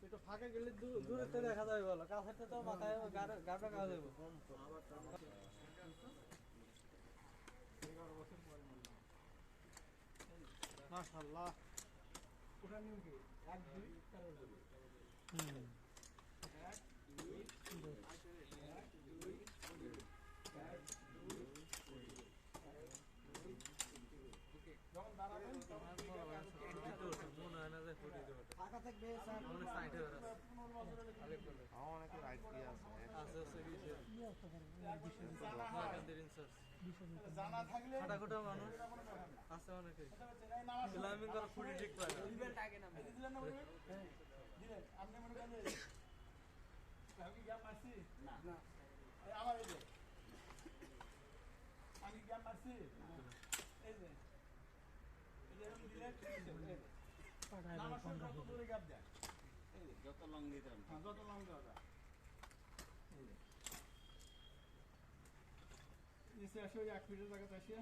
একটু ফাঁকে গেলে দূরে দেখা যাবে বলো, কাছে তো মাথায় গাটা কাজ যাবে। মাশাআল্লাহ। ওটা নিউ কি 1 2 13 1 2 যখন দাঁড়াবেন তখন মনে হয় না যে ফুটে দেবে ফাঁকা থাকবে স্যার মনে সাইডে বেরাস অনেক রাইট কি আছে জানা থাকলে ফাটাফাটা মানুষ আছে অনেকে ক্লাইম্বিং করা ফুটে ঠিক পায় না ইভেন্ট আগে না দিলেন না দিলেন আপনি মনে করেন আমি গ্যাপ মারছি না না আমার এই যে আমি গ্যাপ মারছি এই যে যত লং দিতে যত লং দেওয়া যায় নিচে আসে ওই 1 ফিটের জায়গাতে আসে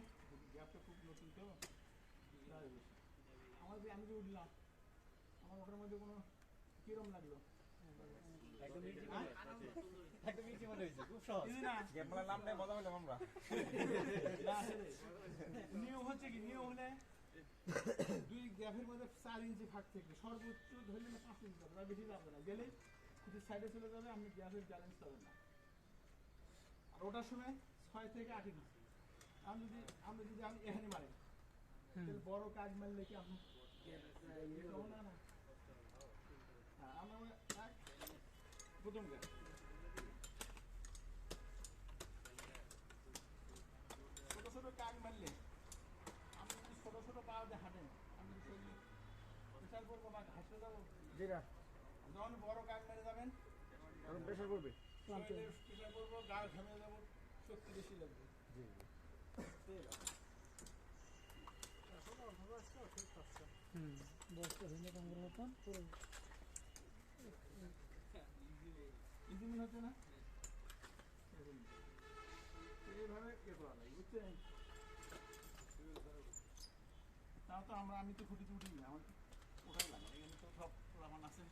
গ্যাপটা খুব নতুন তো আমার যে আমি যে উঠলাম আমার ওটার মধ্যে কোনো কিরম লাগলো নিয়ম হচ্ছে কি নিয়ম হলে 2 গ্যাপের মধ্যে 4 ইঞ্চি ফাঁক থেকে সর্বোচ্চ ধরলে 5 ইঞ্চি যাবে, বেশি যাবে না, গেলে কিছু সাইডে চলে যাবে, আপনি গ্যাপের ব্যালেন্স পাবেন না। আর ওটার সময় 6 থেকে 8 ইঞ্চি আমি যদি এখানে মারি তাহলে বড় কাজ মারলে কি আপনি না না আমরা প্রথম গ্যাপ ছোট ছোট কাজ মারলে আপনি যদি ছোট ছোট পা দিয়ে হাঁটেন আমি প্রেশার করবো বা ঘাসে যাবো যেটা যখন বড় কাজ মেরে যাবেন তখন প্রেশার করবে প্রেশার করবো গা ঘামে যাবো শক্তি বেশি লাগবে জি ইজি মনে হচ্ছে না এইভাবে কে করা যায় বুঝছেন তাও তো আমি তো খুঁটিতে উঠি আমার ওটাই লাগে এখানে তো সব আমার আছে